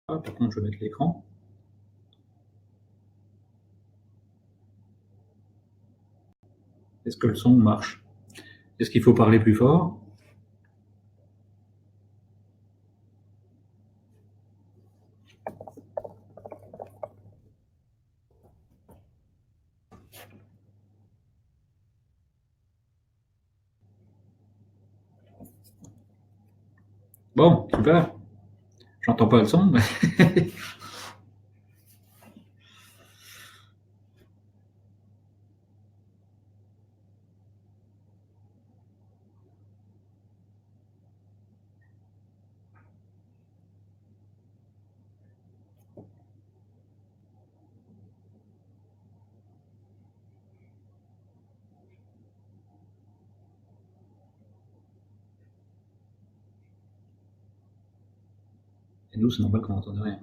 Par contre, je vais mettre l'écran. Est-ce que le son marche? Est-ce qu'il faut parler plus fort? Bon, super. J'entends pas le son, mais et nous, c'est normal qu'on n'entende rien.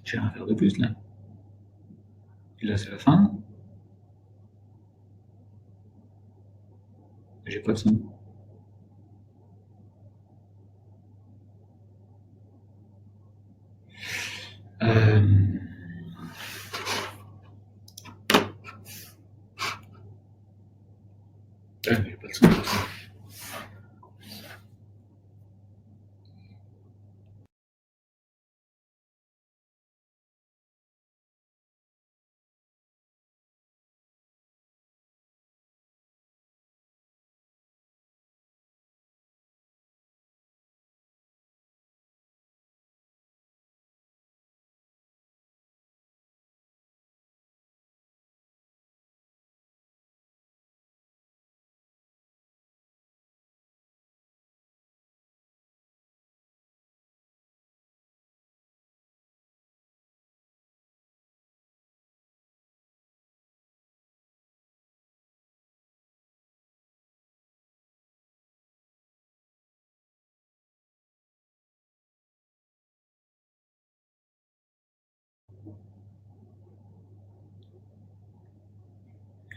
J'ai rien à faire de plus, là. Et là, c'est la fin. J'ai pas de son. Euh... Ah, mais j'ai pas de son.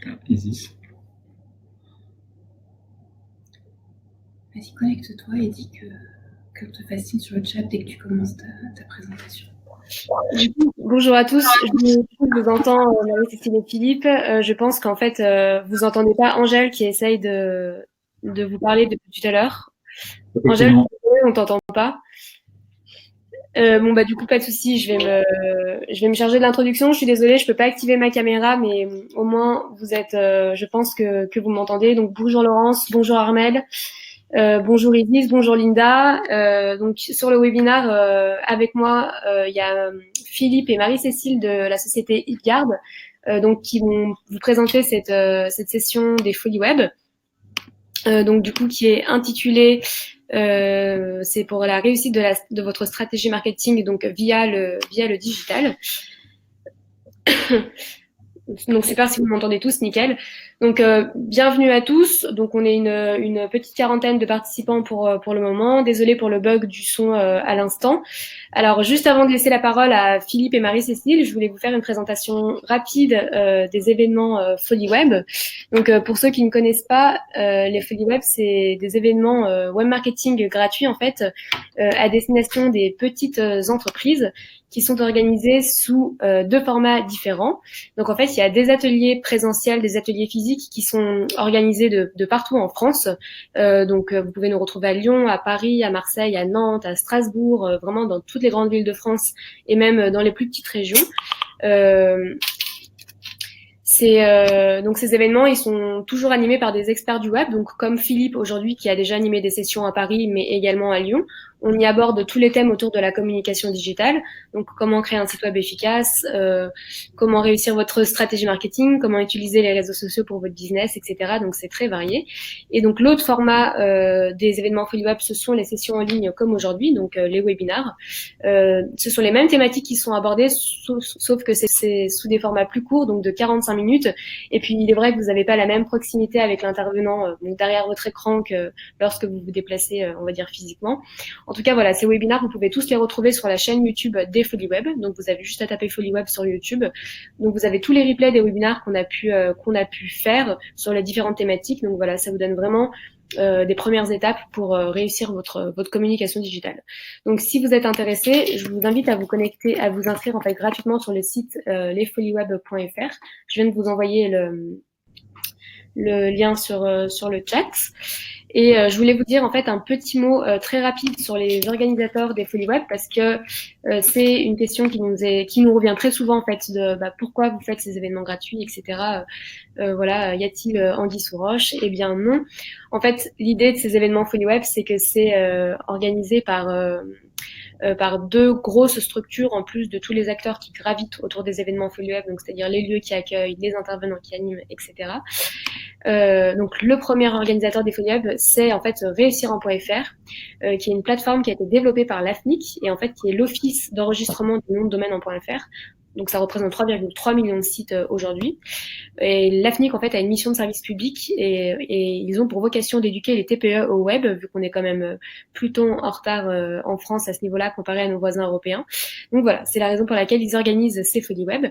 Ah, Isis. Vas-y, connecte-toi et dis que te fascine sur le chat dès que tu commences ta présentation. Bonjour à tous, je vous entends Marie-Cécile et Philippe. Je pense qu'en fait, vous entendez pas Angèle qui essaye de vous parler depuis tout à l'heure. Angèle, on t'entend pas. Bon bah du coup pas de souci, je vais me charger de l'introduction. Je suis désolée, je peux pas activer ma caméra, mais au moins vous êtes, je pense que vous m'entendez. Donc bonjour Laurence, bonjour Armel, bonjour Isis, bonjour Linda. Donc sur le webinaire avec moi, il y a Philippe et Marie-Cécile de la société Hitgard, donc qui vont vous présenter cette session des Folies Web. Donc du coup qui est intitulée c'est pour la réussite de votre stratégie marketing donc via le digital. Donc super si vous m'entendez tous, nickel. Donc bienvenue à tous. Donc on est une petite quarantaine de participants pour le moment. Désolée pour le bug du son à l'instant. Alors juste avant de laisser la parole à Philippe et Marie-Cécile, je voulais vous faire une présentation rapide des événements Folie Web. Donc pour ceux qui ne connaissent pas, les Folie Web, c'est des événements web marketing gratuits en fait à destination des petites entreprises qui sont organisés sous deux formats différents. Donc en fait, il y a des ateliers présentiels, des ateliers physiques qui sont organisés de partout en France. Donc vous pouvez nous retrouver à Lyon, à Paris, à Marseille, à Nantes, à Strasbourg, vraiment dans toutes les grandes villes de France et même dans les plus petites régions. Donc ces événements, ils sont toujours animés par des experts du web, donc comme Philippe aujourd'hui qui a déjà animé des sessions à Paris, mais également à Lyon. On y aborde tous les thèmes autour de la communication digitale, donc comment créer un site web efficace, comment réussir votre stratégie marketing, comment utiliser les réseaux sociaux pour votre business, etc. Donc c'est très varié. Et donc l'autre format des événements Folly Web, ce sont les sessions en ligne comme aujourd'hui, donc les webinars. Ce sont les mêmes thématiques qui sont abordées, sauf que c'est sous des formats plus courts, donc de 45 minutes. Et puis il est vrai que vous n'avez pas la même proximité avec l'intervenant derrière votre écran que lorsque vous vous déplacez, on va dire physiquement. En tout cas, voilà, ces webinars, vous pouvez tous les retrouver sur la chaîne YouTube des Folly Web. Donc vous avez juste à taper Folly Web sur YouTube. Donc vous avez tous les replays des webinars qu'on a pu faire sur les différentes thématiques. Donc voilà, ça vous donne vraiment des premières étapes pour réussir votre communication digitale. Donc si vous êtes intéressé, je vous invite à vous connecter, à vous inscrire en fait gratuitement sur le site lesfolyweb.fr. Je viens de vous envoyer le lien sur le chat. Et je voulais vous dire en fait un petit mot très rapide sur les organisateurs des Folly Web parce que c'est une question qui nous revient très souvent en fait de pourquoi vous faites ces événements gratuits, etc. Voilà, y a-t-il anguille sous roche? Eh bien non. En fait, l'idée de ces événements Folly Web, c'est que c'est organisé par deux grosses structures en plus de tous les acteurs qui gravitent autour des événements Folly Web, donc c'est-à-dire les lieux qui accueillent, les intervenants qui animent, etc. Donc le premier organisateur des Folly Web, c'est en fait réussir.fr, qui est une plateforme qui a été développée par l'AFNIC et en fait qui est l'office d'enregistrement du nom de domaine en.fr. Donc ça représente 3,3 millions de sites aujourd'hui. Et l'AFNIC en fait a une mission de service public et ils ont pour vocation d'éduquer les TPE au web, vu qu'on est quand même plutôt en retard en France à ce niveau-là comparé à nos voisins européens. Donc voilà, c'est la raison pour laquelle ils organisent ces Folly Web.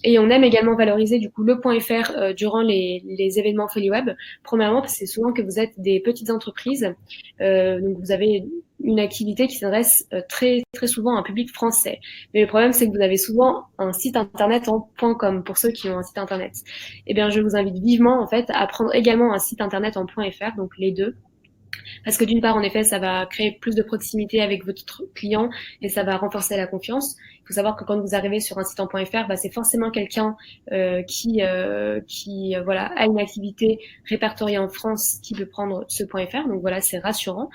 Et on aime également valoriser du coup le .fr durant les événements Folly Web. Premièrement, parce que c'est souvent que vous êtes des petites entreprises, donc vous avez une activité qui s'adresse très très souvent à un public français. Mais le problème, c'est que vous avez souvent un site internet en .com pour ceux qui ont un site internet. Eh bien, je vous invite vivement en fait à prendre également un site internet en .fr, donc les deux. Parce que d'une part, en effet, ça va créer plus de proximité avec votre client et ça va renforcer la confiance. Il faut savoir que quand vous arrivez sur un site en .fr, c'est forcément quelqu'un qui voilà, a une activité répertoriée en France qui peut prendre ce .fr. Donc voilà, c'est rassurant.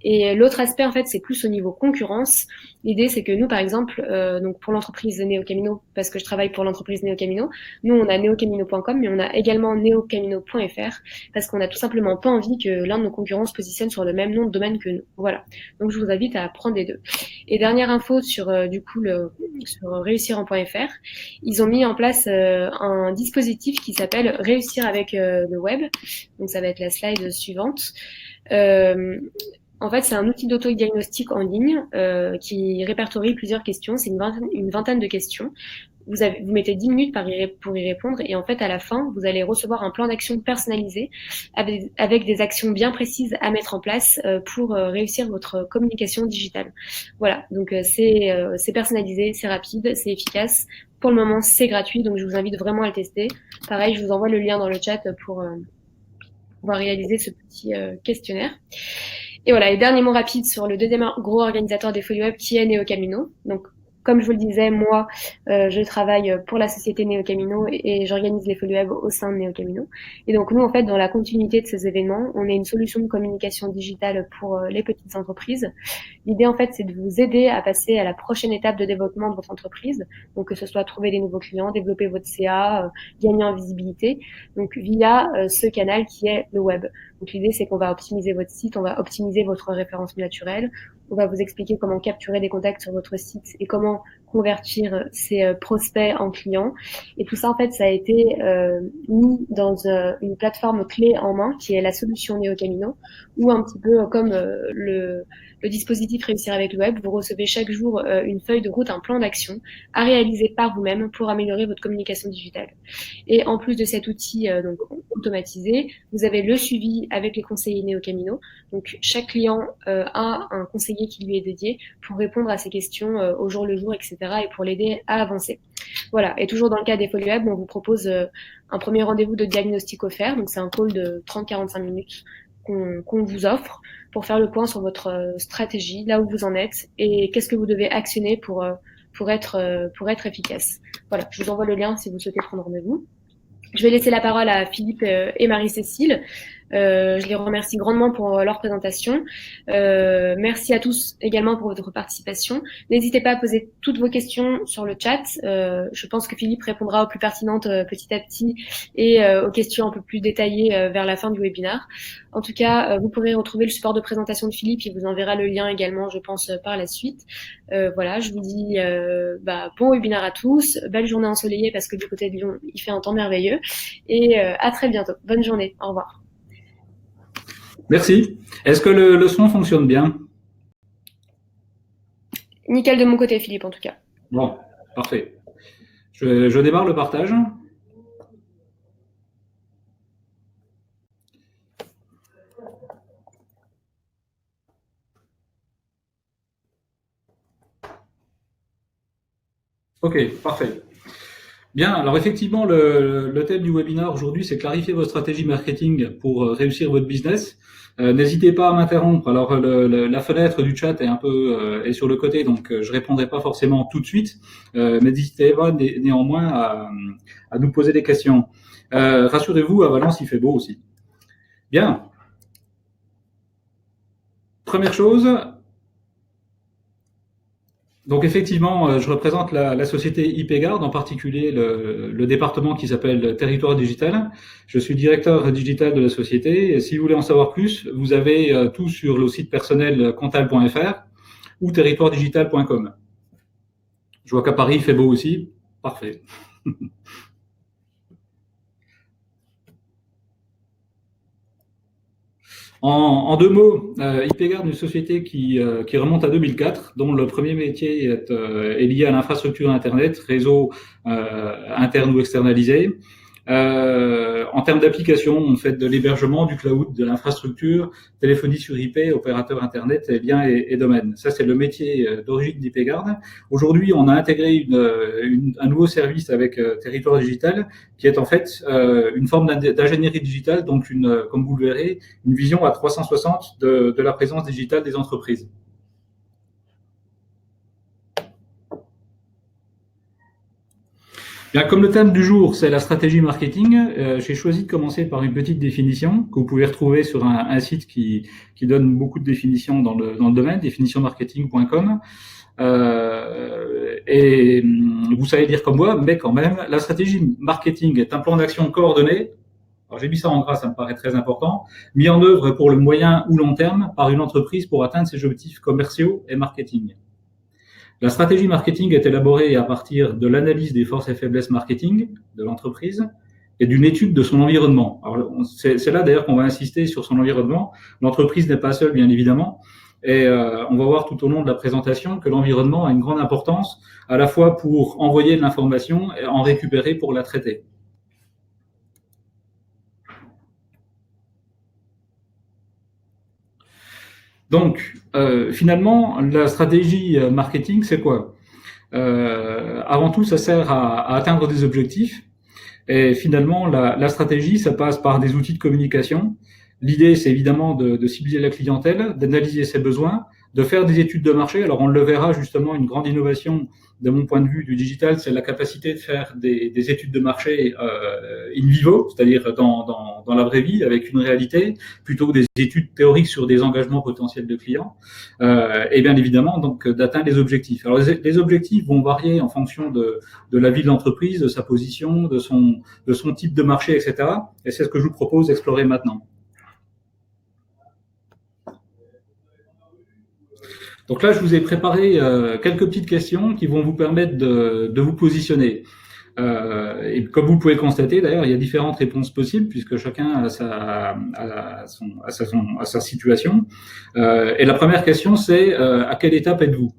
Et l'autre aspect, en fait, c'est plus au niveau concurrence. L'idée, c'est que nous, par exemple, donc pour l'entreprise Neocamino, parce que je travaille pour l'entreprise Neocamino, nous, on a neocamino.com, mais on a également neocamino.fr, parce qu'on n'a tout simplement pas envie que l'un de nos concurrents se positionne sur le même nom de domaine que nous. Voilà. Donc, je vous invite à prendre les deux. Et dernière info sur, du coup, sur réussir en.fr, ils ont mis en place un dispositif qui s'appelle Réussir avec le web. Donc, ça va être la slide suivante. En fait, c'est un outil d'auto-diagnostic en ligne qui répertorie plusieurs questions. C'est une vingtaine de questions. Vous mettez 10 minutes pour y répondre et en fait, à la fin, vous allez recevoir un plan d'action personnalisé avec des actions bien précises à mettre en place pour réussir votre communication digitale. Voilà, donc c'est personnalisé, c'est rapide, c'est efficace. Pour le moment, c'est gratuit, donc je vous invite vraiment à le tester. Pareil, je vous envoie le lien dans le chat pour pouvoir réaliser ce petit questionnaire. Et voilà, et dernier mot rapide sur le deuxième gros organisateur des Folly Web qui est Neocamino. Donc, comme je vous le disais, moi, je travaille pour la société Neocamino et j'organise les Folly Web au sein de Neocamino. Et donc, nous, en fait, dans la continuité de ces événements, on est une solution de communication digitale pour les petites entreprises. L'idée, en fait, c'est de vous aider à passer à la prochaine étape de développement de votre entreprise. Donc, que ce soit trouver des nouveaux clients, développer votre CA, gagner en visibilité. Donc, via ce canal qui est le web. Donc, l'idée, c'est qu'on va optimiser votre site, on va optimiser votre référencement naturel. On va vous expliquer comment capturer des contacts sur votre site et comment convertir ces prospects en clients. Et tout ça, en fait, ça a été mis dans une plateforme clé en main qui est la solution Neocamino, où un petit peu comme le dispositif Réussir avec le web, vous recevez chaque jour une feuille de route, un plan d'action à réaliser par vous-même pour améliorer votre communication digitale. Et en plus de cet outil donc automatisé, vous avez le suivi avec les conseillers Neocamino. Donc chaque client a un conseiller qui lui est dédié pour répondre à ses questions au jour le jour, etc. et pour l'aider à avancer. Voilà. Et toujours dans le cas des Folly Web, on vous propose un premier rendez-vous de diagnostic offert. Donc c'est un call de 30-45 minutes qu'on vous offre pour faire le point sur votre stratégie, là où vous en êtes et qu'est-ce que vous devez actionner pour être efficace. Voilà, je vous envoie le lien si vous souhaitez prendre rendez-vous. Je vais laisser la parole à Philippe et Marie-Cécile Je les remercie grandement pour leur présentation. Merci à tous également pour votre participation. N'hésitez pas à poser toutes vos questions sur le chat. Je pense que Philippe répondra aux plus pertinentes petit à petit et aux questions un peu plus détaillées vers la fin du webinaire. En tout cas, vous pourrez retrouver le support de présentation de Philippe. Il vous enverra le lien également, je pense, par la suite. Voilà, je vous dis bon webinaire à tous, belle journée ensoleillée parce que du côté de Lyon, il fait un temps merveilleux. Et à très bientôt. Bonne journée. Au revoir. Merci. Est-ce que le son fonctionne bien? Nickel de mon côté, Philippe, en tout cas. Bon, parfait. Je démarre le partage. Ok, parfait. Bien, alors effectivement, le thème du webinaire aujourd'hui, c'est clarifier votre stratégie marketing pour réussir votre business. N'hésitez pas à m'interrompre. Alors, la fenêtre du chat est un peu est sur le côté, donc je répondrai pas forcément tout de suite, mais n'hésitez pas néanmoins à nous poser des questions. Rassurez-vous, à Valence, il fait beau aussi. Bien. Première chose, donc effectivement, je représente la société IPGuard, en particulier le département qui s'appelle Territoire Digital. Je suis directeur digital de la société. Et si vous voulez en savoir plus, vous avez tout sur le site personnel comptable.fr ou territoiredigital.com. Je vois qu'à Paris, il fait beau aussi. Parfait. En deux mots, IPGuard est une société qui remonte à 2004, dont le premier métier est lié à l'infrastructure Internet, réseau interne ou externalisé. En termes d'application, on fait de l'hébergement, du cloud, de l'infrastructure, téléphonie sur IP, opérateur Internet, biens et domaines. Ça, c'est le métier d'origine d'IPGuard. Aujourd'hui, on a intégré un nouveau service avec Territoire Digital, qui est en fait une forme d'ingénierie digitale, donc comme vous le verrez, une vision à 360 de la présence digitale des entreprises. Bien, comme le thème du jour, c'est la stratégie marketing, j'ai choisi de commencer par une petite définition que vous pouvez retrouver sur un site qui donne beaucoup de définitions dans le domaine, définitionmarketing.com. Et vous savez lire comme moi, mais quand même, la stratégie marketing est un plan d'action coordonné. Alors j'ai mis ça en gras, ça me paraît très important, mis en œuvre pour le moyen ou long terme par une entreprise pour atteindre ses objectifs commerciaux et marketing. La stratégie marketing est élaborée à partir de l'analyse des forces et faiblesses marketing de l'entreprise et d'une étude de son environnement. C'est là d'ailleurs qu'on va insister sur son environnement. L'entreprise n'est pas seule, bien évidemment, et on va voir tout au long de la présentation que l'environnement a une grande importance, à la fois pour envoyer de l'information et en récupérer pour la traiter. Donc, finalement, la stratégie marketing, c'est quoi? Avant tout, ça sert à atteindre des objectifs. Et finalement, la stratégie, ça passe par des outils de communication. L'idée, c'est évidemment de cibler la clientèle, d'analyser ses besoins, de faire des études de marché. Alors, on le verra justement, une grande innovation de mon point de vue du digital, c'est la capacité de faire des études de marché in vivo, c'est-à-dire dans la vraie vie, avec une réalité, plutôt que des études théoriques sur des engagements potentiels de clients. Et bien évidemment, donc d'atteindre les objectifs. Alors, les objectifs vont varier en fonction de la vie de l'entreprise, de sa position, de son type de marché, etc. Et c'est ce que je vous propose d'explorer maintenant. Donc là, je vous ai préparé quelques petites questions qui vont vous permettre de vous positionner. Et comme vous pouvez le constater, d'ailleurs, il y a différentes réponses possibles puisque chacun a sa situation. Et la première question, c'est à quelle étape êtes-vous?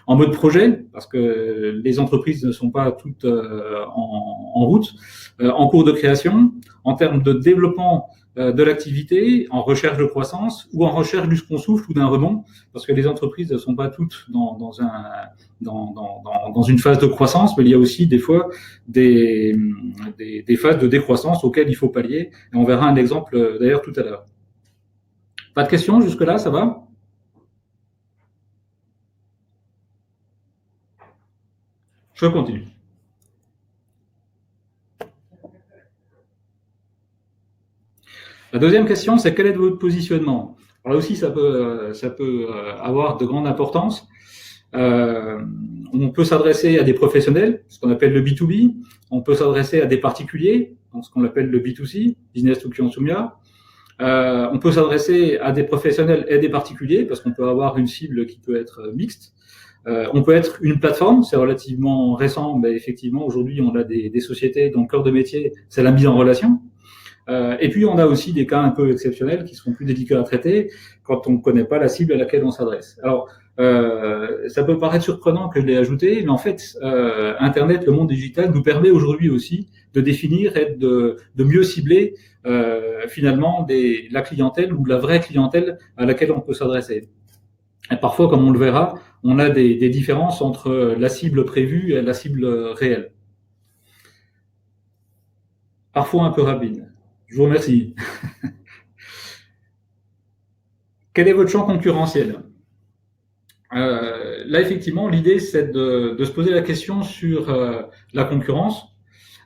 En mode projet, parce que les entreprises ne sont pas toutes en route, en cours de création, en termes de développement de l'activité, en recherche de croissance ou en recherche du second souffle ou d'un rebond, parce que les entreprises ne sont pas toutes dans une phase de croissance, mais il y a aussi des fois des phases de décroissance auxquelles il faut pallier. Et on verra un exemple d'ailleurs tout à l'heure. Pas de questions jusque-là, ça va? Je continue. La deuxième question, c'est quel est votre positionnement? Alors là aussi, ça peut avoir de grande importance. On peut s'adresser à des professionnels, ce qu'on appelle le B2B. On peut s'adresser à des particuliers, donc ce qu'on appelle le B2C, business to consumer. On peut s'adresser à des professionnels et des particuliers, parce qu'on peut avoir une cible qui peut être mixte. On peut être une plateforme, c'est relativement récent, mais effectivement, aujourd'hui, on a des sociétés dont le cœur de métier, c'est la mise en relation. Et puis, on a aussi des cas un peu exceptionnels qui sont plus délicats à traiter quand on ne connaît pas la cible à laquelle on s'adresse. Alors, ça peut paraître surprenant que je l'ai ajouté, mais en fait, Internet, le monde digital, nous permet aujourd'hui aussi de définir et de mieux cibler finalement la clientèle ou la vraie clientèle à laquelle on peut s'adresser. Et parfois, comme on le verra, on a des différences entre la cible prévue et la cible réelle. Parfois un peu rapide. Je vous remercie. Quel est votre champ concurrentiel? Là, effectivement, l'idée, c'est de se poser la question sur la concurrence.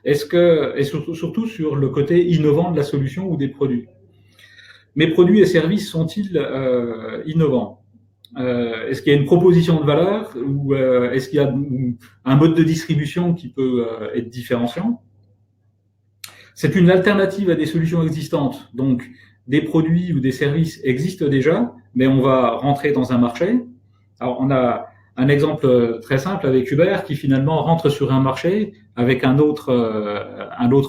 Et surtout sur le côté innovant de la solution ou des produits. Mes produits et services sont-ils innovants? Est-ce qu'il y a une proposition de valeur ou est-ce qu'il y a un mode de distribution qui peut être différenciant? C'est une alternative à des solutions existantes. Donc, des produits ou des services existent déjà, mais on va rentrer dans un marché. Alors, on a un exemple très simple avec Uber qui finalement rentre sur un marché avec un autre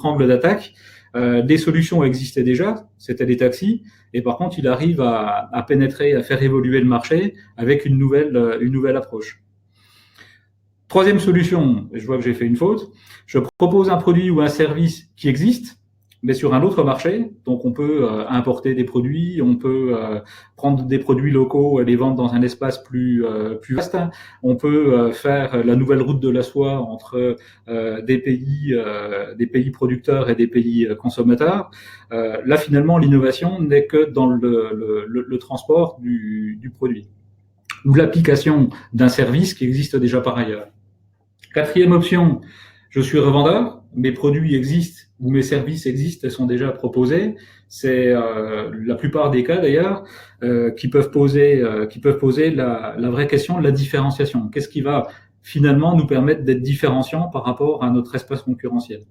angle d'attaque. Des solutions existaient déjà, c'était des taxis, et par contre, il arrive à pénétrer, à faire évoluer le marché avec une nouvelle approche. Troisième solution, je vois que j'ai fait une faute, je propose un produit ou un service qui existe, mais sur un autre marché. Donc, on peut importer des produits, on peut prendre des produits locaux et les vendre dans un espace plus vaste. On peut faire la nouvelle route de la soie entre des pays producteurs et des pays consommateurs. Là, finalement, l'innovation n'est que dans le transport du produit ou l'application d'un service qui existe déjà par ailleurs. Quatrième option, je suis revendeur, mes produits existent ou mes services existent et sont déjà proposés. C'est la plupart des cas d'ailleurs qui peuvent poser la vraie question de la différenciation. Qu'est-ce qui va finalement nous permettre d'être différenciants par rapport à notre espace concurrentiel?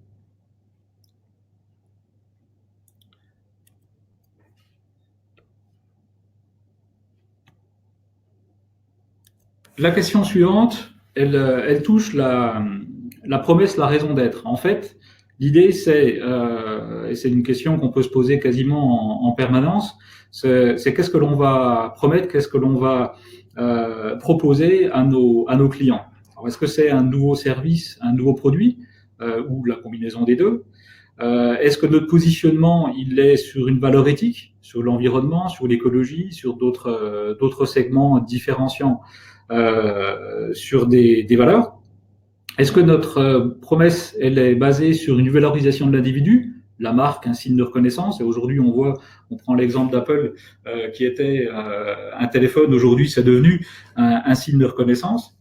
La question suivante, elle touche la promesse, la raison d'être. En fait, l'idée, et c'est une question qu'on peut se poser quasiment en permanence, c'est qu'est-ce que l'on va promettre, qu'est-ce que l'on va proposer à nos clients. Alors, est-ce que c'est un nouveau service, un nouveau produit, ou la combinaison des deux? Est-ce que notre positionnement, il est sur une valeur éthique, sur l'environnement, sur l'écologie, sur d'autres segments différenciants sur des valeurs? Est-ce que notre promesse, elle est basée sur une valorisation de l'individu, la marque, un signe de reconnaissance? Et aujourd'hui, on prend l'exemple d'Apple qui était un téléphone, aujourd'hui c'est devenu un signe de reconnaissance.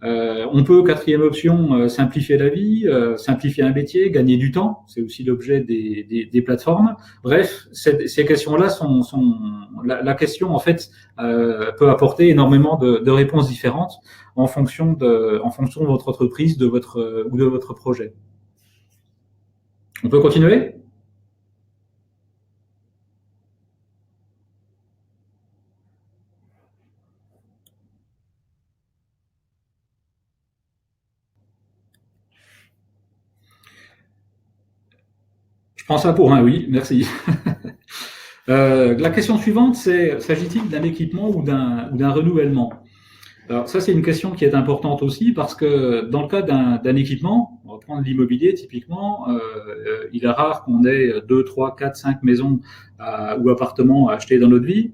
On peut, quatrième option, simplifier la vie, simplifier un métier, gagner du temps. C'est aussi l'objet des plateformes. Bref, ces questions-là la question en fait peut apporter énormément de réponses différentes en fonction de votre entreprise, ou de votre projet. On peut continuer? Je prends ça pour un oui, merci. La question suivante, c'est s'agit-il d'un équipement ou d'un renouvellement? Alors ça, c'est une question qui est importante aussi parce que dans le cas d'un équipement, on va prendre l'immobilier typiquement, il est rare qu'on ait 2, 3, 4, 5 maisons ou appartements à acheter dans notre vie,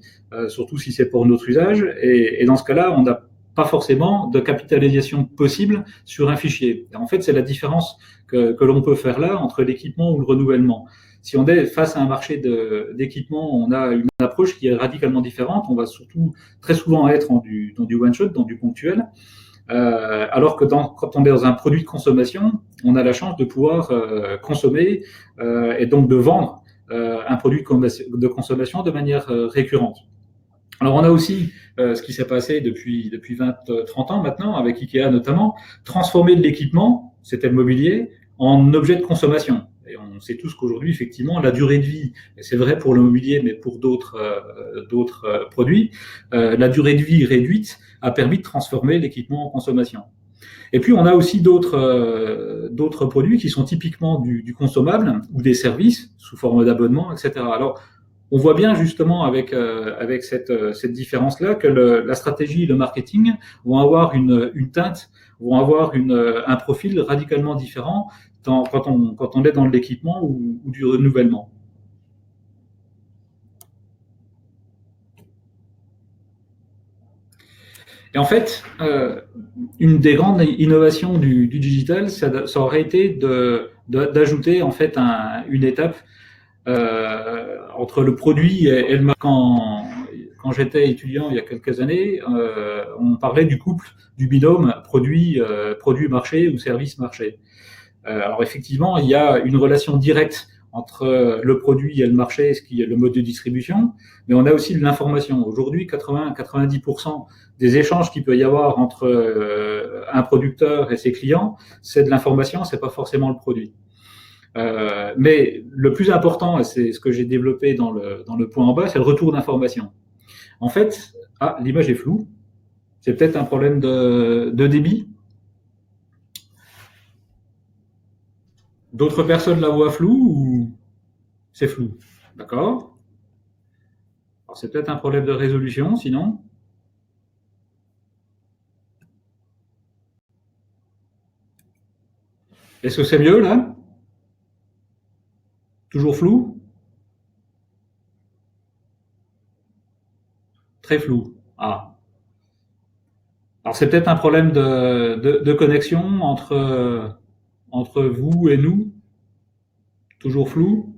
surtout si c'est pour notre usage. Et dans ce cas-là, on n'a pas forcément de capitalisation possible sur un fichier. Et en fait, c'est la différence que l'on peut faire là entre l'équipement ou le renouvellement. Si on est face à un marché d'équipement, on a une approche qui est radicalement différente. On va surtout très souvent être dans du one-shot, dans du ponctuel. Alors que quand on est dans un produit de consommation, on a la chance de pouvoir consommer et donc de vendre un produit de consommation de manière récurrente. Alors on a aussi ce qui s'est passé depuis 20-30 ans maintenant, avec Ikea notamment, transformer de l'équipement, c'était le mobilier, en objet de consommation. Et on sait tous qu'aujourd'hui, effectivement, la durée de vie, et c'est vrai pour le mobilier, mais pour d'autres produits, la durée de vie réduite a permis de transformer l'équipement en consommation. Et puis on a aussi d'autres produits qui sont typiquement du consommable ou des services sous forme d'abonnement, etc. Alors on voit bien justement avec cette différence-là que la stratégie et le marketing vont avoir une teinte, vont avoir un profil radicalement différent quand on est dans l'équipement ou du renouvellement. Et en fait, une des grandes innovations du digital, ça aurait été d'ajouter en fait une étape entre le produit et le marché. Quand j'étais étudiant il y a quelques années, on parlait du couple, du binôme produit-marché ou service-marché. Alors effectivement, il y a une relation directe entre le produit et le marché, ce qui est le mode de distribution, mais on a aussi de l'information. Aujourd'hui, 80-90% des échanges qu'il peut y avoir entre un producteur et ses clients, c'est de l'information, c'est pas forcément le produit. Mais le plus important, et c'est ce que j'ai développé dans le point en bas, c'est le retour d'information. En fait, l'image est floue. C'est peut-être un problème de débit. D'autres personnes la voient floue ou c'est flou? D'accord. Alors c'est peut-être un problème de résolution, sinon. Est-ce que c'est mieux là? Toujours flou? Très flou. Alors c'est peut-être un problème de connexion entre vous et nous. Toujours flou?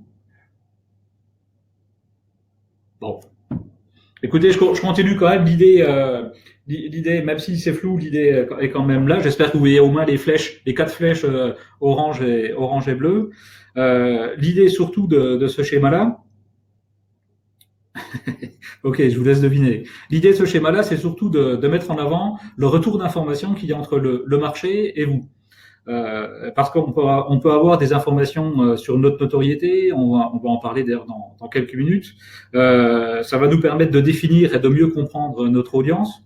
Bon. Écoutez, je continue quand même l'idée, même si c'est flou, l'idée est quand même là. J'espère que vous voyez au moins les flèches, les 4 flèches orange et bleu. L'idée surtout de ce schéma-là, ok, je vous laisse deviner. L'idée de ce schéma-là, c'est surtout de mettre en avant le retour d'information qu'il y a entre le marché et vous. Parce qu'on peut avoir des informations sur notre notoriété, on va en parler d'ailleurs dans quelques minutes. Ça va nous permettre de définir et de mieux comprendre notre audience.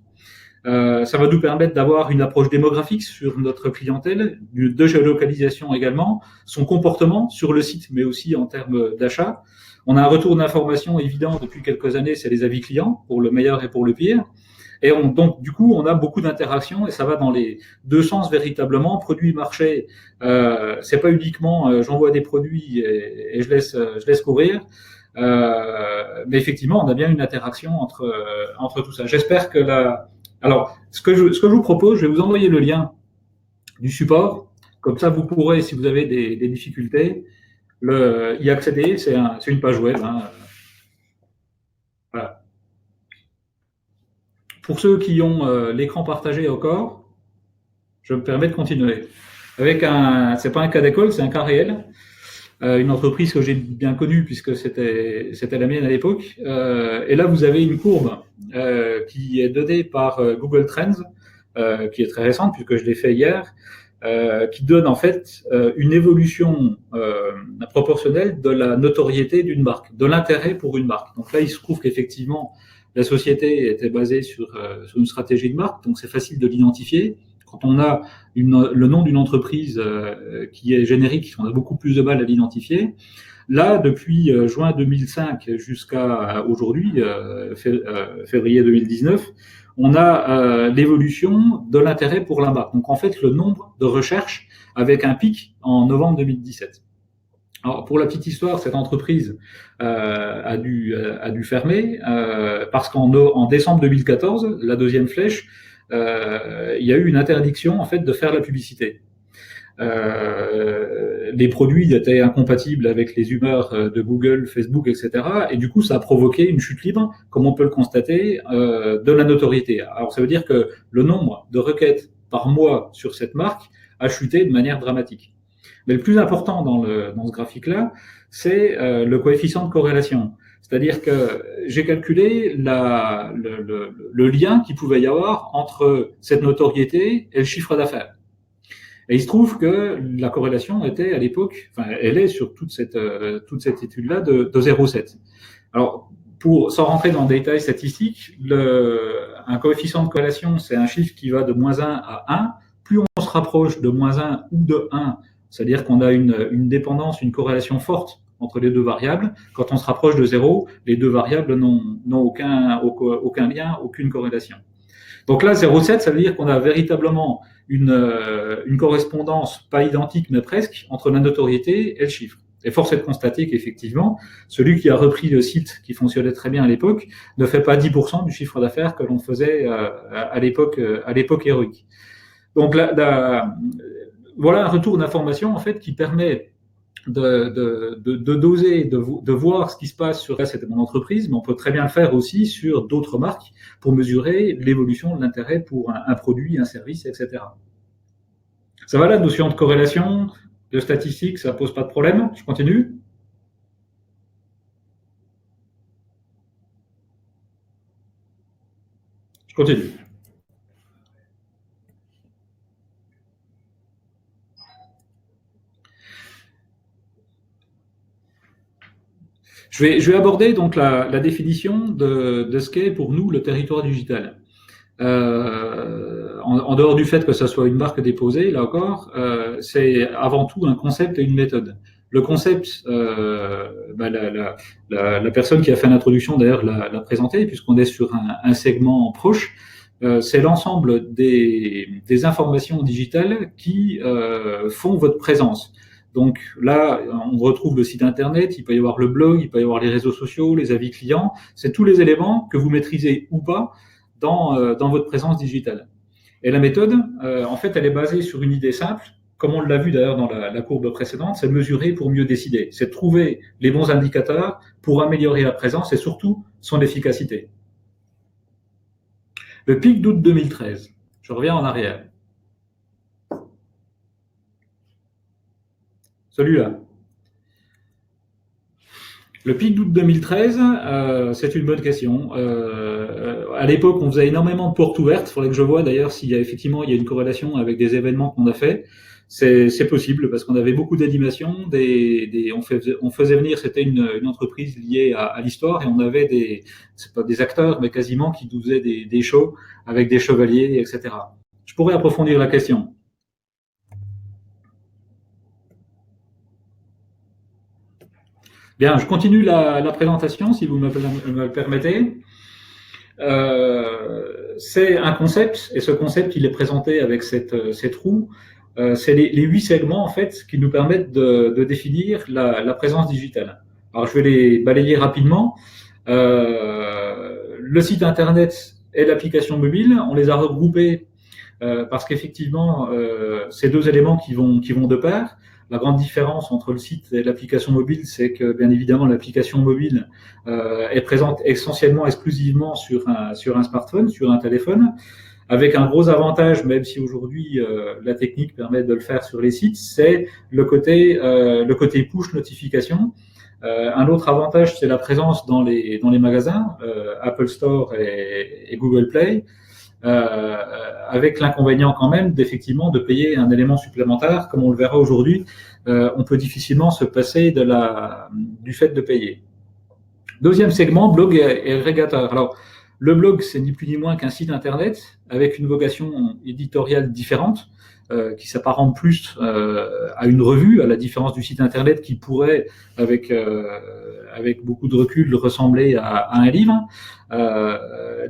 Ça va nous permettre d'avoir une approche démographique sur notre clientèle, de géolocalisation également, son comportement sur le site, mais aussi en termes d'achat. On a un retour d'information évident depuis quelques années, c'est les avis clients, pour le meilleur et pour le pire. Et donc, du coup, on a beaucoup d'interactions et ça va dans les deux sens véritablement. Produit-marché, c'est pas uniquement j'envoie des produits et je laisse courir. Mais effectivement, on a bien une interaction entre tout ça. J'espère que Alors, ce que je vous propose, je vais vous envoyer le lien du support. Comme ça, vous pourrez, si vous avez des difficultés, y accéder. C'est une page web. Voilà. Pour ceux qui ont l'écran partagé encore, je me permets de continuer. C'est pas un cas d'école, c'est un cas réel. Une entreprise que j'ai bien connue puisque c'était la mienne à l'époque. Et là, vous avez une courbe qui est donnée par Google Trends, qui est très récente puisque je l'ai fait hier, qui donne en fait une évolution proportionnelle de la notoriété d'une marque, de l'intérêt pour une marque. Donc là, il se trouve qu'effectivement, la société était basée sur une stratégie de marque, donc c'est facile de l'identifier. Quand on a le nom d'une entreprise qui est générique, on a beaucoup plus de mal à l'identifier. Là, depuis juin 2005 jusqu'à aujourd'hui, février 2019, on a l'évolution de l'intérêt pour la marque. Donc en fait, le nombre de recherches avec un pic en novembre 2017. Alors, pour la petite histoire, cette entreprise a dû fermer parce qu'en décembre 2014, la deuxième flèche, il y a eu une interdiction en fait de faire la publicité. Les produits étaient incompatibles avec les humeurs de Google, Facebook, etc. Et du coup, ça a provoqué une chute libre, comme on peut le constater, de la notoriété. Alors, ça veut dire que le nombre de requêtes par mois sur cette marque a chuté de manière dramatique. Mais le plus important dans ce graphique-là, c'est le coefficient de corrélation. C'est-à-dire que j'ai calculé le lien qu'il pouvait y avoir entre cette notoriété et le chiffre d'affaires. Et il se trouve que la corrélation était à l'époque, enfin, elle est sur toute cette étude-là de 0,7. Alors, sans rentrer dans le détail statistique, un coefficient de corrélation, c'est un chiffre qui va de -1 à 1. Plus on se rapproche de -1 ou de 1, c'est-à-dire qu'on a une dépendance, une corrélation forte entre les deux variables. Quand on se rapproche de 0, les deux variables n'ont aucun lien, aucune corrélation. Donc là, 0,7, ça veut dire qu'on a véritablement une correspondance, pas identique, mais presque, entre la notoriété et le chiffre. Et force est de constater qu'effectivement, celui qui a repris le site qui fonctionnait très bien à l'époque ne fait pas 10% du chiffre d'affaires que l'on faisait à l'époque héroïque. Donc voilà un retour d'information en fait qui permet de doser, de voir ce qui se passe sur cette entreprise, mais on peut très bien le faire aussi sur d'autres marques pour mesurer l'évolution de l'intérêt pour un produit, un service, etc. Ça va la notion de corrélation, de statistique, ça pose pas de problème. Je continue. Je continue. Je vais aborder donc la définition de ce qu'est pour nous le territoire digital. En dehors du fait que ça soit une marque déposée, là encore, c'est avant tout un concept et une méthode. Le concept, la personne qui a fait l'introduction d'ailleurs l'a présenté, puisqu'on est sur un segment proche. C'est l'ensemble des informations digitales qui font votre présence. Donc là, on retrouve le site internet, il peut y avoir le blog, il peut y avoir les réseaux sociaux, les avis clients. C'est tous les éléments que vous maîtrisez ou pas dans votre présence digitale. Et la méthode, en fait, elle est basée sur une idée simple, comme on l'a vu d'ailleurs dans la courbe précédente, c'est de mesurer pour mieux décider. C'est de trouver les bons indicateurs pour améliorer la présence et surtout son efficacité. Le pic d'août 2013, je reviens en arrière. Celui-là. Le pic d'août 2013, c'est une bonne question. À l'époque, on faisait énormément de portes ouvertes. Il faudrait que je vois d'ailleurs s'il y a effectivement il y a une corrélation avec des événements qu'on a fait. C'est possible parce qu'on avait beaucoup d'animations. On faisait venir, c'était une entreprise liée à l'histoire et on avait c'est pas des acteurs, mais quasiment qui nous faisaient des shows avec des chevaliers, etc. Je pourrais approfondir la question. Bien, je continue la présentation, si vous me le permettez. C'est un concept, et ce concept, il est présenté avec cette roue. C'est les 8 segments, en fait, qui nous permettent de définir la présence digitale. Alors, je vais les balayer rapidement. Le site Internet et l'application mobile, on les a regroupés parce qu'effectivement, c'est deux éléments qui vont de pair. La grande différence entre le site et l'application mobile, c'est que bien évidemment l'application mobile est présente essentiellement, exclusivement sur un smartphone, sur un téléphone, avec un gros avantage, même si aujourd'hui la technique permet de le faire sur les sites, c'est le côté push notification. Un autre avantage, c'est la présence dans les magasins, Apple Store et Google Play. Avec l'inconvénient quand même d'effectivement de payer un élément supplémentaire, comme on le verra aujourd'hui, on peut difficilement se passer du fait de payer. Deuxième segment, blog et agrégateur. Alors, le blog, c'est ni plus ni moins qu'un site internet avec une vocation éditoriale différente, qui s'apparente plus à une revue, à la différence du site internet qui pourrait, avec beaucoup de recul, ressembler à un livre.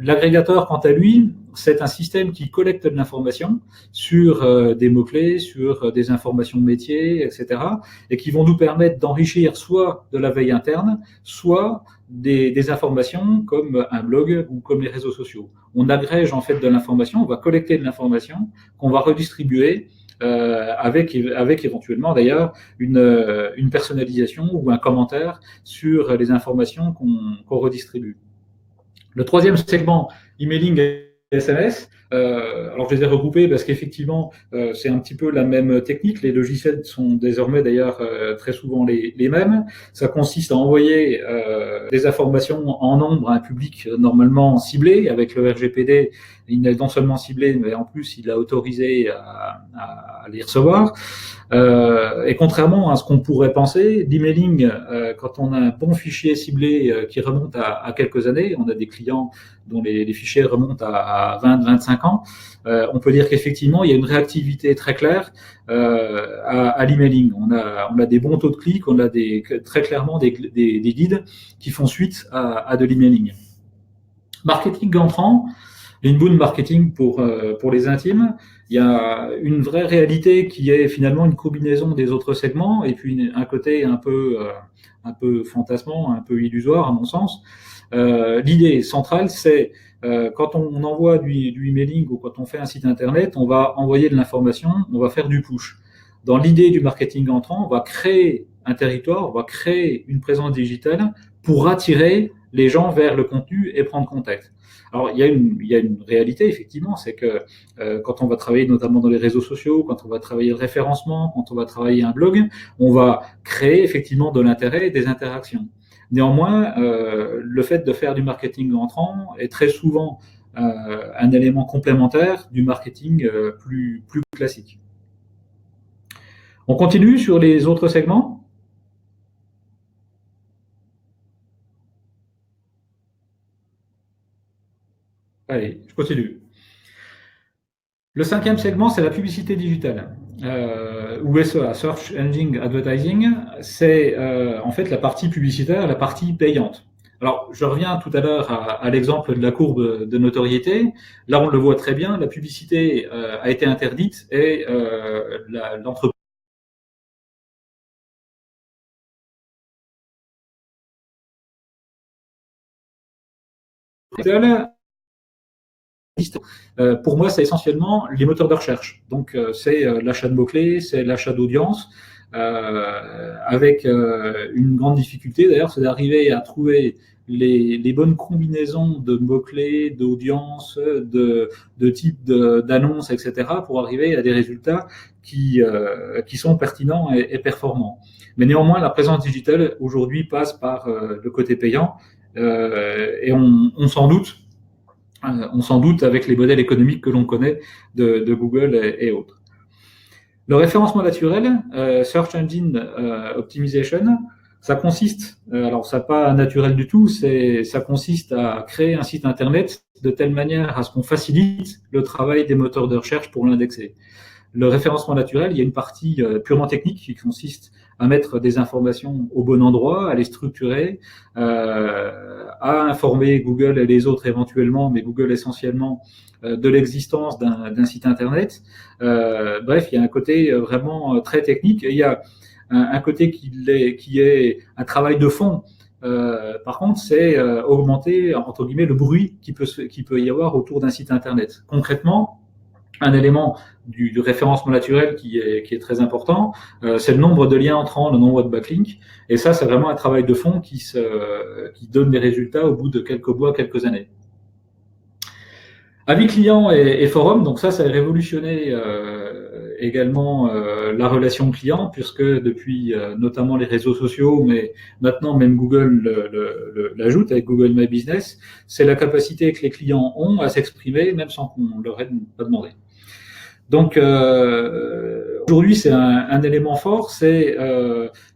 L'agrégateur, quant à lui, c'est un système qui collecte de l'information sur des mots-clés, sur des informations de métier, etc., et qui vont nous permettre d'enrichir soit de la veille interne, soit des informations comme un blog ou comme les réseaux sociaux. On agrège en fait de l'information, on va collecter de l'information qu'on va redistribuer avec éventuellement d'ailleurs une personnalisation ou un commentaire sur les informations qu'on redistribue. Le troisième segment, emailing et SMS. Alors je les ai regroupés parce qu'effectivement, c'est un petit peu la même technique. Les logiciels sont désormais d'ailleurs très souvent les mêmes. Ça consiste à envoyer des informations en nombre à un public normalement ciblé. Avec le RGPD, il est non seulement ciblé, mais en plus il a autorisé à les recevoir. Et contrairement à ce qu'on pourrait penser, l'emailing, quand on a un bon fichier ciblé qui remonte à quelques années, on a des clients dont les fichiers remontent à 20-25 ans, on peut dire qu'effectivement, il y a une réactivité très claire à l'emailing. On a des bons taux de clics, on a très clairement des guides qui font suite à de l'emailing. Marketing entrant, l'inbound marketing pour les intimes, il y a une vraie réalité qui est finalement une combinaison des autres segments et puis un côté un peu fantasmant, un peu illusoire à mon sens. L'idée centrale, c'est quand on envoie du emailing ou quand on fait un site internet, on va envoyer de l'information, on va faire du push. Dans l'idée du marketing entrant, on va créer un territoire, on va créer une présence digitale pour attirer les gens vers le contenu et prendre contact. Alors, il y a une réalité, effectivement, c'est que quand on va travailler notamment dans les réseaux sociaux, quand on va travailler le référencement, quand on va travailler un blog, on va créer effectivement de l'intérêt et des interactions. Néanmoins, le fait de faire du marketing entrant est très souvent un élément complémentaire du marketing plus classique. On continue sur les autres segments ? Allez, je continue. Le cinquième segment, c'est la publicité digitale, ou SEA, Search Engine Advertising. C'est en fait la partie publicitaire, la partie payante. Alors, je reviens tout à l'heure à l'exemple de la courbe de notoriété. Là, on le voit très bien, la publicité a été interdite et l'entreprise pour moi, c'est essentiellement les moteurs de recherche. Donc, c'est l'achat de mots-clés, c'est l'achat d'audience, avec une grande difficulté d'ailleurs, c'est d'arriver à trouver les bonnes combinaisons de mots-clés, d'audience, de type d'annonces, etc., pour arriver à des résultats qui sont pertinents et performants. Mais néanmoins, la présence digitale aujourd'hui passe par le côté payant, et on s'en doute. On s'en doute avec les modèles économiques que l'on connaît de Google et autres. Le référencement naturel, Search Engine Optimization, ça consiste, alors ça n'est pas naturel du tout, ça consiste à créer un site internet de telle manière à ce qu'on facilite le travail des moteurs de recherche pour l'indexer. Le référencement naturel, il y a une partie purement technique qui consiste à mettre des informations au bon endroit, à les structurer, à informer Google et les autres éventuellement, mais Google essentiellement, de l'existence d'un site internet. Bref, il y a un côté vraiment très technique. Et il y a un côté qui est un travail de fond. Par contre, c'est augmenter, entre guillemets, le bruit qui peut y avoir autour d'un site internet. Concrètement, un élément du référencement naturel qui est très important, c'est le nombre de liens entrants, le nombre de backlinks. Et ça, c'est vraiment un travail de fond qui donne des résultats au bout de quelques mois, quelques années. Avis client et forum, donc ça a révolutionné également la relation client, puisque depuis notamment les réseaux sociaux, mais maintenant même Google l'ajoute avec Google My Business, c'est la capacité que les clients ont à s'exprimer, même sans qu'on leur ait pas demandé. Donc aujourd'hui, c'est un élément fort, c'est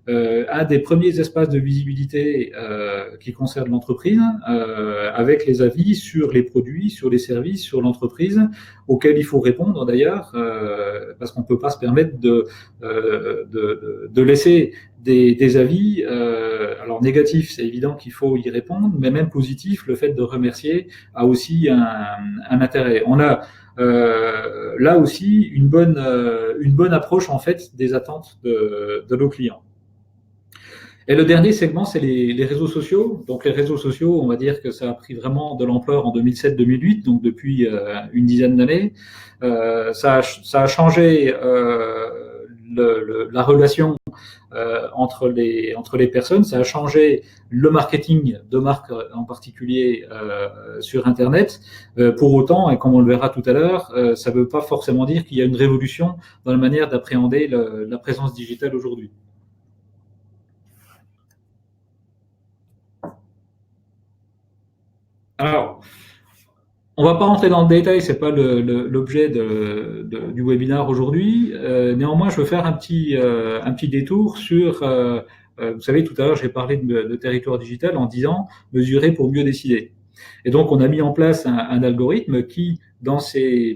un des premiers espaces de visibilité qui concerne l'entreprise, avec les avis sur les produits, sur les services, sur l'entreprise, auxquels il faut répondre d'ailleurs, parce qu'on ne peut pas se permettre de laisser des avis. Alors négatifs, c'est évident qu'il faut y répondre, mais même positif, le fait de remercier a aussi un intérêt. On a là aussi une bonne approche en fait des attentes de nos clients. Et le dernier segment, c'est les réseaux sociaux. Donc les réseaux sociaux, on va dire que ça a pris vraiment de l'ampleur en 2007-2008, donc depuis une dizaine d'années. Ça a changé la relation entre les personnes, ça a changé le marketing de marque en particulier sur Internet. Pour autant, et comme on le verra tout à l'heure, ça ne veut pas forcément dire qu'il y a une révolution dans la manière d'appréhender la présence digitale aujourd'hui. Alors, on ne va pas rentrer dans le détail, c'est pas l'objet du webinaire aujourd'hui. Néanmoins, je veux faire un petit détour sur. Vous savez, tout à l'heure, j'ai parlé de territoire digital en disant mesurer pour mieux décider. Et donc, on a mis en place un algorithme qui,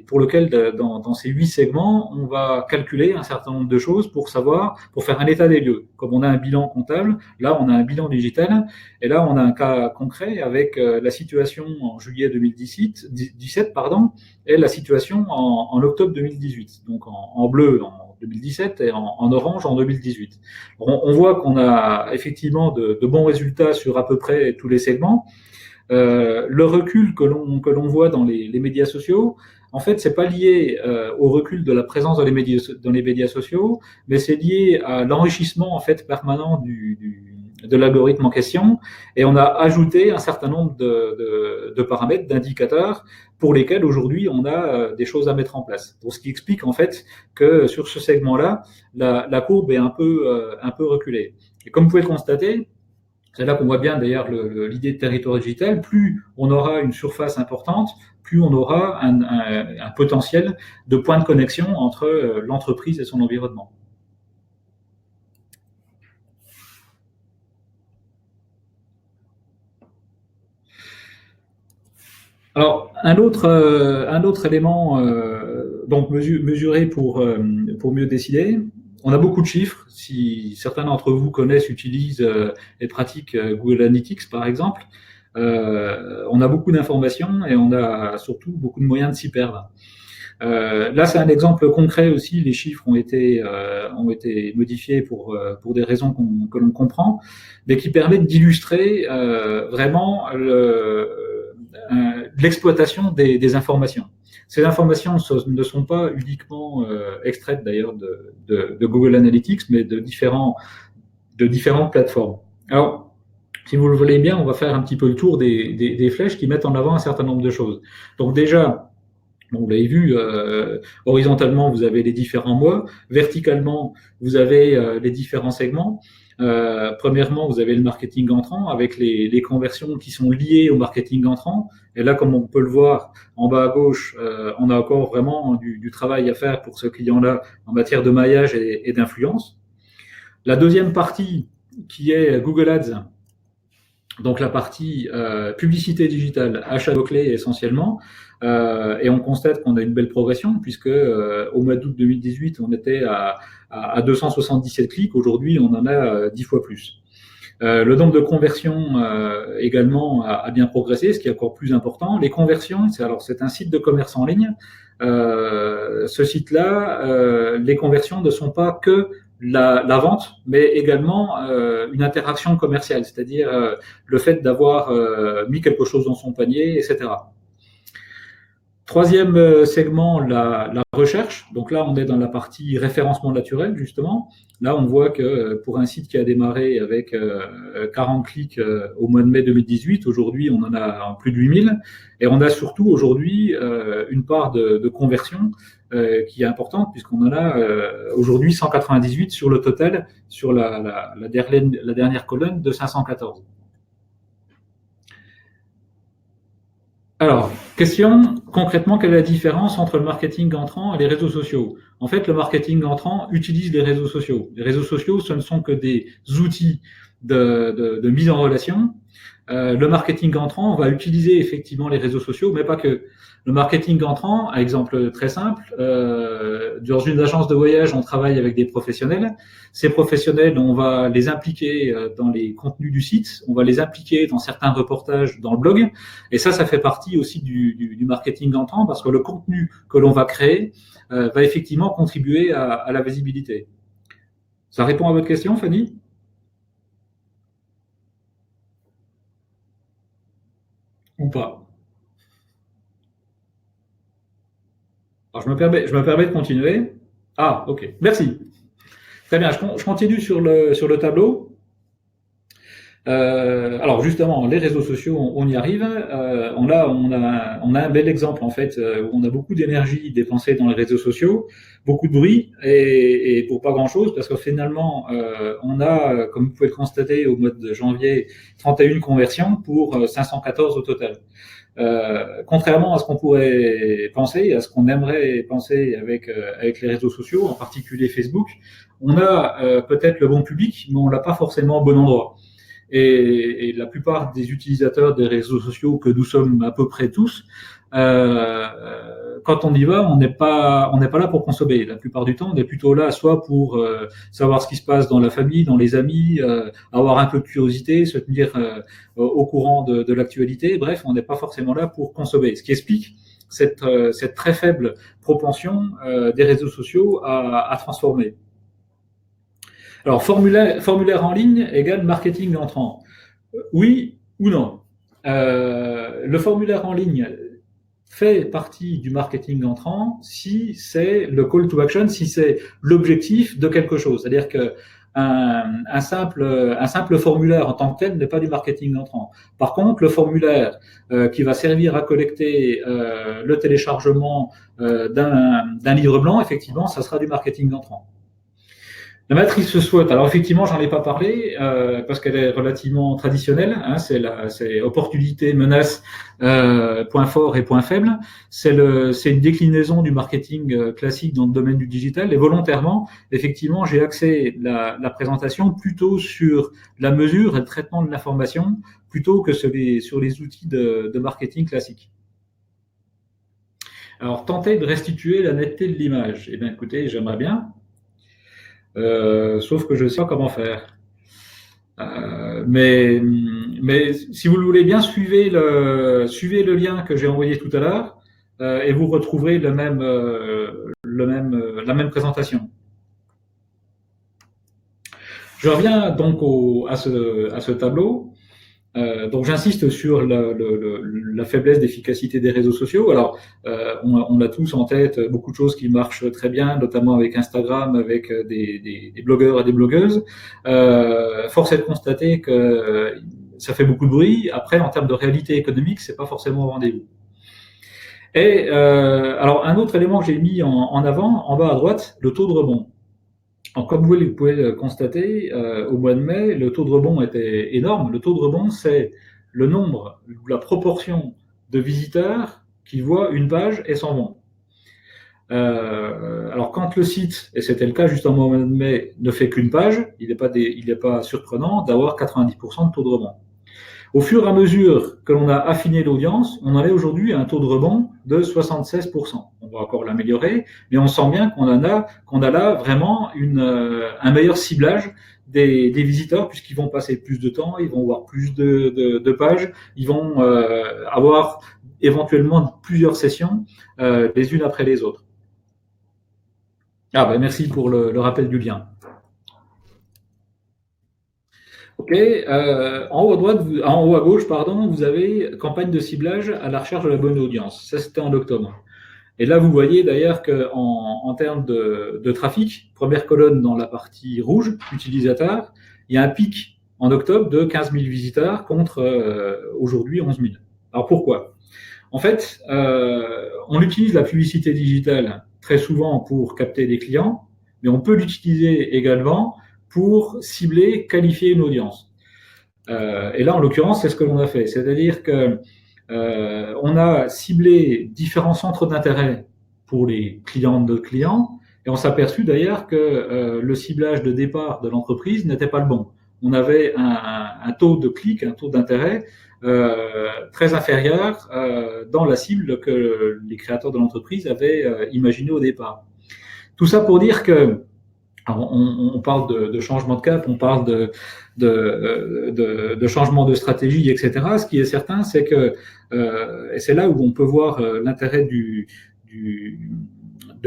pour lequel, dans ces 8 segments, on va calculer un certain nombre de choses pour faire un état des lieux. Comme on a un bilan comptable, là, on a un bilan digital, et là, on a un cas concret avec la situation en juillet 2017, et la situation en octobre 2018. Donc, en bleu, en 2017 et en orange en 2018. On voit qu'on a effectivement de bons résultats sur à peu près tous les segments. Le recul que l'on voit dans les médias sociaux, en fait, c'est pas lié au recul de la présence dans les médias sociaux, mais c'est lié à l'enrichissement en fait permanent de l'algorithme en question. Et on a ajouté un certain nombre de paramètres, d'indicateurs pour lesquels aujourd'hui on a des choses à mettre en place. Donc, ce qui explique en fait que sur ce segment-là, la courbe est un peu reculée. Et comme vous pouvez le constater, c'est là qu'on voit bien d'ailleurs l'idée de territoire digital. Plus on aura une surface importante, plus on aura un potentiel de point de connexion entre l'entreprise et son environnement. Alors, un autre élément donc mesuré pour mieux décider. On a beaucoup de chiffres. Si certains d'entre vous connaissent, utilisent et pratiquent Google Analytics, par exemple, on a beaucoup d'informations et on a surtout beaucoup de moyens de s'y perdre. Là, c'est un exemple concret aussi. Les chiffres ont été modifiés pour des raisons que l'on comprend, mais qui permettent d'illustrer vraiment l'exploitation des informations. Ces informations ne sont pas uniquement extraites d'ailleurs de Google Analytics, mais de différentes plateformes. Alors, si vous le voulez bien, on va faire un petit peu le tour des flèches qui mettent en avant un certain nombre de choses. Donc déjà, vous l'avez vu, horizontalement, vous avez les différents mois. Verticalement, vous avez les différents segments. Premièrement, vous avez le marketing entrant avec les conversions qui sont liées au marketing entrant. Et là, comme on peut le voir en bas à gauche, on a encore vraiment du travail à faire pour ce client-là en matière de maillage et d'influence. La deuxième partie, qui est Google Ads, donc la partie publicité digitale, achat de mots-clés essentiellement, et on constate qu'on a une belle progression puisque au mois d'août 2018, on était à 277 clics. Aujourd'hui, on en a 10 fois plus. Le nombre de conversions également a bien progressé, ce qui est encore plus important. Les conversions, c'est un site de commerce en ligne. Ce site-là, les conversions ne sont pas que la vente, mais également une interaction commerciale, c'est-à-dire le fait d'avoir mis quelque chose dans son panier, etc. Troisième segment, la recherche. Donc là, on est dans la partie référencement naturel, justement. Là, on voit que pour un site qui a démarré avec 40 clics au mois de mai 2018, aujourd'hui, on en a plus de 8000. Et on a surtout aujourd'hui une part de conversion qui est importante, puisqu'on en a aujourd'hui 198 sur le total, sur la dernière colonne de 514. Alors, question, concrètement, quelle est la différence entre le marketing entrant et les réseaux sociaux? En fait, le marketing entrant utilise les réseaux sociaux. Les réseaux sociaux, ce ne sont que des outils de mise en relation. Le marketing entrant va utiliser effectivement les réseaux sociaux, mais pas que. Le marketing entrant, un exemple très simple, dans une agence de voyage, on travaille avec des professionnels. Ces professionnels, on va les impliquer dans les contenus du site, on va les impliquer dans certains reportages dans le blog. Et ça fait partie aussi du marketing entrant parce que le contenu que l'on va créer va effectivement contribuer à la visibilité. Ça répond à votre question, Fanny ? Ou pas? Alors, je me permets de continuer. Ah, ok. Merci. Très bien, je continue sur le tableau. Alors justement, les réseaux sociaux, on y arrive. On a un bel exemple en fait où on a beaucoup d'énergie dépensée dans les réseaux sociaux, beaucoup de bruit et pour pas grand-chose parce que finalement, on a, comme vous pouvez le constater, au mois de janvier, 31 conversions pour 514 au total. Contrairement à ce qu'on pourrait penser, à ce qu'on aimerait penser avec les réseaux sociaux, en particulier Facebook, on a peut-être le bon public, mais on l'a pas forcément au bon endroit. Et la plupart des utilisateurs des réseaux sociaux que nous sommes à peu près tous, quand on y va, on n'est pas là pour consommer. La plupart du temps, on est plutôt là soit pour savoir ce qui se passe dans la famille, dans les amis, avoir un peu de curiosité, se tenir au courant de l'actualité. Bref, on n'est pas forcément là pour consommer. Ce qui explique cette très faible propension des réseaux sociaux à transformer. Alors, formulaire en ligne égale marketing entrant. Oui ou non? Le formulaire en ligne fait partie du marketing entrant si c'est le call to action, si c'est l'objectif de quelque chose. C'est-à-dire que un simple formulaire en tant que tel n'est pas du marketing entrant. Par contre, le formulaire qui va servir à collecter le téléchargement d'un livre blanc, effectivement, ça sera du marketing entrant. La matrice SWOT, alors effectivement, j'en ai pas parlé parce qu'elle est relativement traditionnelle. Hein, c'est opportunité, menace, point fort et point faible. C'est une déclinaison du marketing classique dans le domaine du digital. Et volontairement, effectivement, j'ai axé la présentation plutôt sur la mesure et le traitement de l'information plutôt que sur les outils de marketing classique. Alors, tenter de restituer la netteté de l'image. Eh bien, écoutez, j'aimerais bien. Sauf que je ne sais pas comment faire. Mais si vous le voulez bien, suivez le lien que j'ai envoyé tout à l'heure et vous retrouverez la même présentation. Je reviens donc à ce tableau. Donc j'insiste sur la faiblesse d'efficacité des réseaux sociaux. Alors on a tous en tête beaucoup de choses qui marchent très bien, notamment avec Instagram, avec des blogueurs et des blogueuses. Force est de constater que ça fait beaucoup de bruit. Après, en termes de réalité économique, c'est pas forcément au rendez-vous. Et alors un autre élément que j'ai mis en avant, en bas à droite, le taux de rebond. Alors, comme vous pouvez le constater, au mois de mai, le taux de rebond était énorme. Le taux de rebond, c'est le nombre ou la proportion de visiteurs qui voient une page et s'en vont. Alors, quand le site, et c'était le cas juste au mois de mai, ne fait qu'une page, il n'est pas surprenant d'avoir 90% de taux de rebond. Au fur et à mesure que l'on a affiné l'audience, on en est aujourd'hui à un taux de rebond de 76%. On va encore l'améliorer, mais on sent bien qu'on a là vraiment un meilleur ciblage des visiteurs puisqu'ils vont passer plus de temps, ils vont voir plus de pages, ils vont avoir éventuellement plusieurs sessions les unes après les autres. Ah ben merci pour le rappel du lien. Ok, en haut à gauche, pardon, vous avez campagne de ciblage à la recherche de la bonne audience. Ça, c'était en octobre. Et là, vous voyez d'ailleurs qu'en termes de trafic, première colonne dans la partie rouge, utilisateur, il y a un pic en octobre de 15 000 visiteurs contre aujourd'hui 11 000. Alors pourquoi? En fait, on utilise la publicité digitale très souvent pour capter des clients, mais on peut l'utiliser également pour cibler, qualifier une audience. Et là, en l'occurrence, c'est ce que l'on a fait. C'est-à-dire que on a ciblé différents centres d'intérêt pour les clients de notre client, et on s'est aperçu d'ailleurs que le ciblage de départ de l'entreprise n'était pas le bon. On avait un taux de clic, un taux d'intérêt très inférieur dans la cible que les créateurs de l'entreprise avaient imaginé au départ. Tout ça pour dire que alors, on parle de changement de cap, on parle de changement de stratégie, etc. Ce qui est certain, c'est que, et c'est là où on peut voir l'intérêt de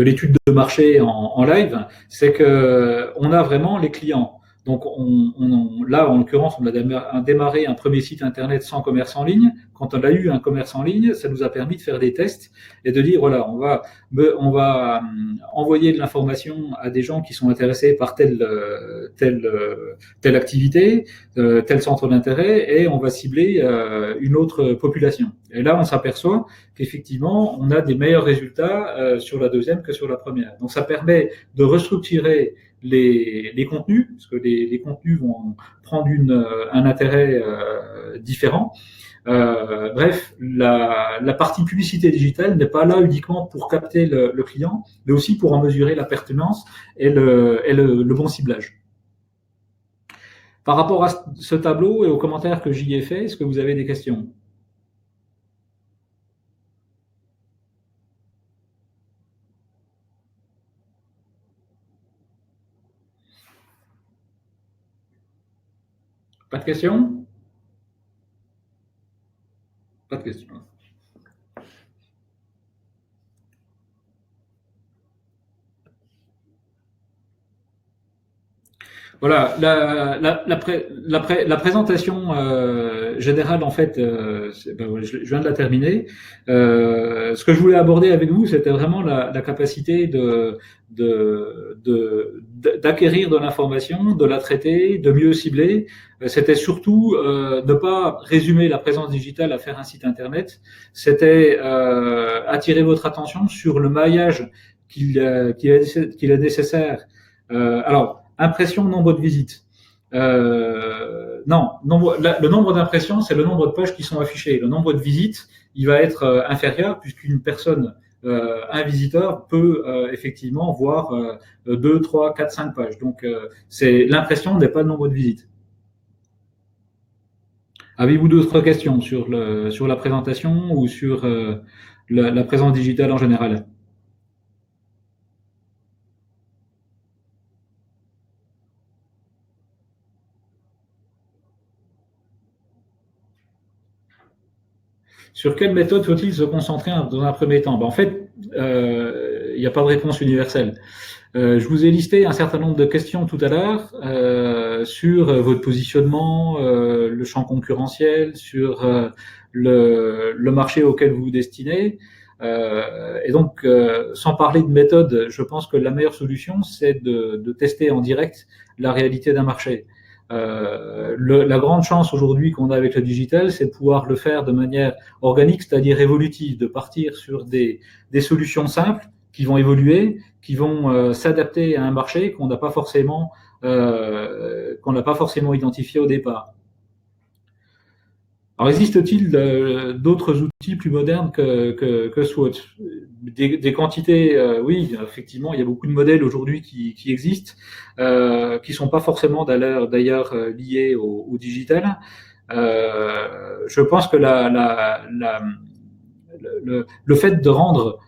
l'étude de marché en live, c'est que on a vraiment les clients Donc là, en l'occurrence, on a démarré un premier site internet sans commerce en ligne. Quand on a eu un commerce en ligne, ça nous a permis de faire des tests et de dire voilà, on va envoyer de l'information à des gens qui sont intéressés par telle activité, tel centre d'intérêt, et on va cibler une autre population. Et là, on s'aperçoit qu'effectivement, on a des meilleurs résultats sur la deuxième que sur la première. Donc, ça permet de restructurer les contenus, parce que les contenus vont prendre un intérêt différent. Bref, la partie publicité digitale n'est pas là uniquement pour capter le client, mais aussi pour en mesurer la pertinence et le bon ciblage. Par rapport à ce tableau et aux commentaires que j'y ai fait, est-ce que vous avez des questions ? Pas de questions ? Pas de questions. Voilà, la présentation générale, en fait, je viens de la terminer. Ce que je voulais aborder avec vous, c'était vraiment la capacité d'acquérir de l'information, de la traiter, de mieux cibler. C'était surtout ne pas résumer la présence digitale à faire un site internet. C'était attirer votre attention sur le maillage qu'il est nécessaire. Alors, impression, nombre de visites. Non, le nombre d'impressions, c'est le nombre de pages qui sont affichées. Le nombre de visites, il va être inférieur puisqu'une personne, un visiteur peut effectivement voir 2, 3, 4, 5 pages. Donc, c'est l'impression n'est pas le nombre de visites. Avez-vous d'autres questions sur la présentation ou sur la présence digitale en général ? Sur quelle méthode faut-il se concentrer dans un premier temps ? En fait, il n'y a pas de réponse universelle. Je vous ai listé un certain nombre de questions tout à l'heure sur votre positionnement, le champ concurrentiel, sur le marché auquel vous vous destinez. Et donc, sans parler de méthode, je pense que la meilleure solution, c'est de tester en direct la réalité d'un marché. La grande chance aujourd'hui qu'on a avec le digital, c'est de pouvoir le faire de manière organique, c'est-à-dire évolutive, de partir sur des solutions simples qui vont évoluer, qui vont s'adapter à un marché qu'on n'a pas forcément identifié au départ. Alors, existe-t-il d'autres outils plus modernes que SWOT ? Des quantités, oui, effectivement, il y a beaucoup de modèles aujourd'hui qui existent, qui sont pas forcément d'ailleurs liés au digital. Je pense que le fait de rendre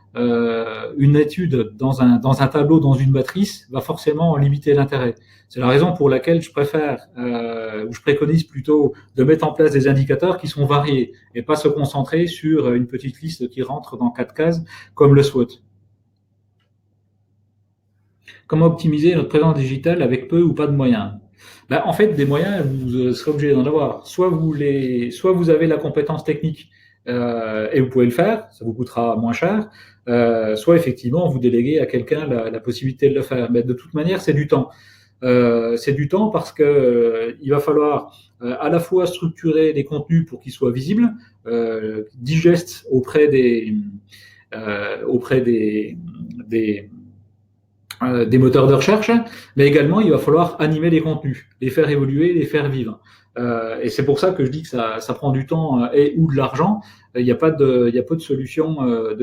une étude dans un tableau, dans une matrice, va forcément limiter l'intérêt. C'est la raison pour laquelle je préconise plutôt de mettre en place des indicateurs qui sont variés et pas se concentrer sur une petite liste qui rentre dans 4 cases comme le SWOT. Comment optimiser notre présence digitale avec peu ou pas de moyens ? En fait, des moyens, vous serez obligé d'en avoir. Soit vous avez la compétence technique et vous pouvez le faire, ça vous coûtera moins cher. Soit effectivement, vous déléguez à quelqu'un la possibilité de le faire. Mais de toute manière, c'est du temps. C'est du temps parce que il va falloir à la fois structurer les contenus pour qu'ils soient visibles, digestes auprès des moteurs de recherche, mais également il va falloir animer les contenus, les faire évoluer, les faire vivre. Et c'est pour ça que je dis que ça prend du temps ou de l'argent. Il n'y a pas de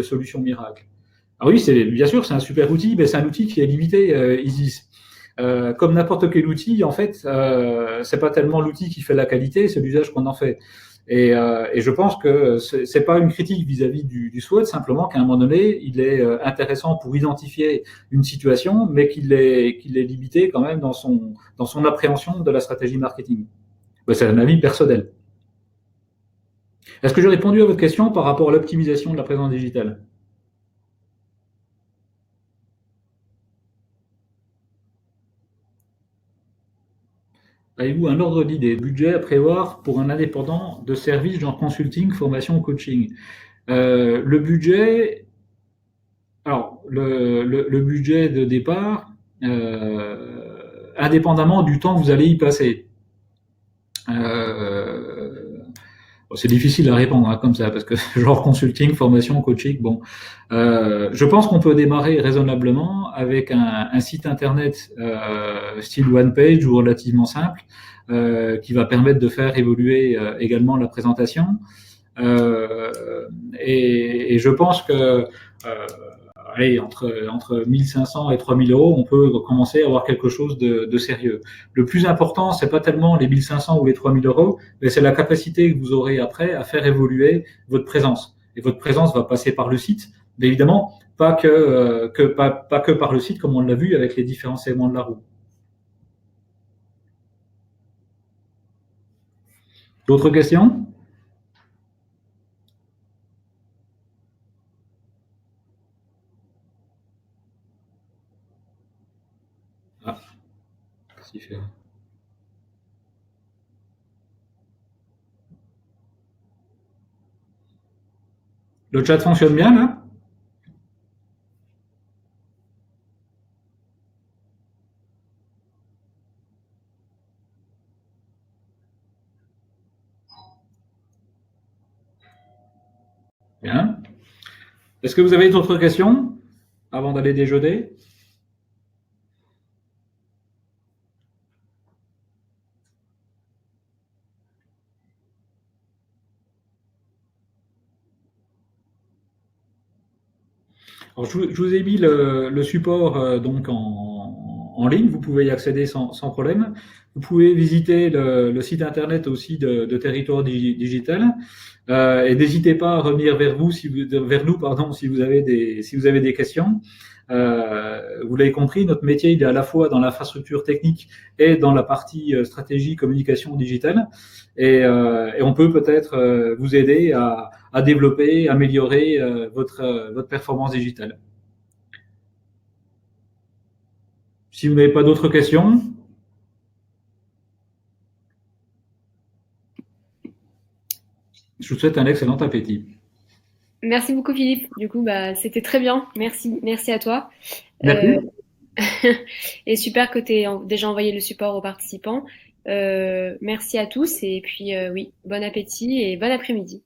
solution miracle. Alors oui, bien sûr, c'est un super outil, mais c'est un outil qui est limité, Isis. Comme n'importe quel outil, en fait, c'est pas tellement l'outil qui fait la qualité, c'est l'usage qu'on en fait. Et je pense que c'est pas une critique vis-à-vis du SWOT, simplement qu'à un moment donné, il est intéressant pour identifier une situation, mais qu'il est limité quand même dans son appréhension de la stratégie marketing. C'est un avis personnel. Est-ce que j'ai répondu à votre question par rapport à l'optimisation de la présence digitale ? avez-vous un ordre d'idée, budget à prévoir pour un indépendant de service genre consulting, formation, coaching? Le budget, alors le budget de départ, indépendamment du temps que vous allez y passer. Bon, c'est difficile à répondre hein, comme ça parce que genre consulting, formation, coaching, bon, je pense qu'on peut démarrer raisonnablement avec un site internet style one page ou relativement simple qui va permettre de faire évoluer également la présentation. Euh, et je pense que allez, entre 1500 et 3000 euros, on peut commencer à avoir quelque chose de sérieux. Le plus important, c'est pas tellement les 1500 ou les 3000 euros, mais c'est la capacité que vous aurez après à faire évoluer votre présence. Et votre présence va passer par le site, mais évidemment, pas que par le site, comme on l'a vu avec les différents segments de la roue. D'autres questions? Ah, qu'est-ce qu'il fait? Le chat fonctionne bien là? Bien. Est-ce que vous avez d'autres questions avant d'aller déjeuner? Alors, je vous ai mis le support donc en ligne, vous pouvez y accéder sans problème. Vous pouvez visiter le site internet aussi de Territoire Digital et n'hésitez pas à revenir vers nous pardon, si vous avez des questions. Vous l'avez compris, notre métier il est à la fois dans l'infrastructure technique et dans la partie stratégie communication digitale et on peut peut-être vous aider à développer, améliorer votre performance digitale. Si vous n'avez pas d'autres questions, je vous souhaite un excellent appétit. Merci beaucoup, Philippe. Du coup, bah, c'était très bien. Merci, merci à toi. Euh, Merci. et super que tu aies déjà envoyé le support aux participants. Merci à tous et puis oui, bon appétit et bon après-midi.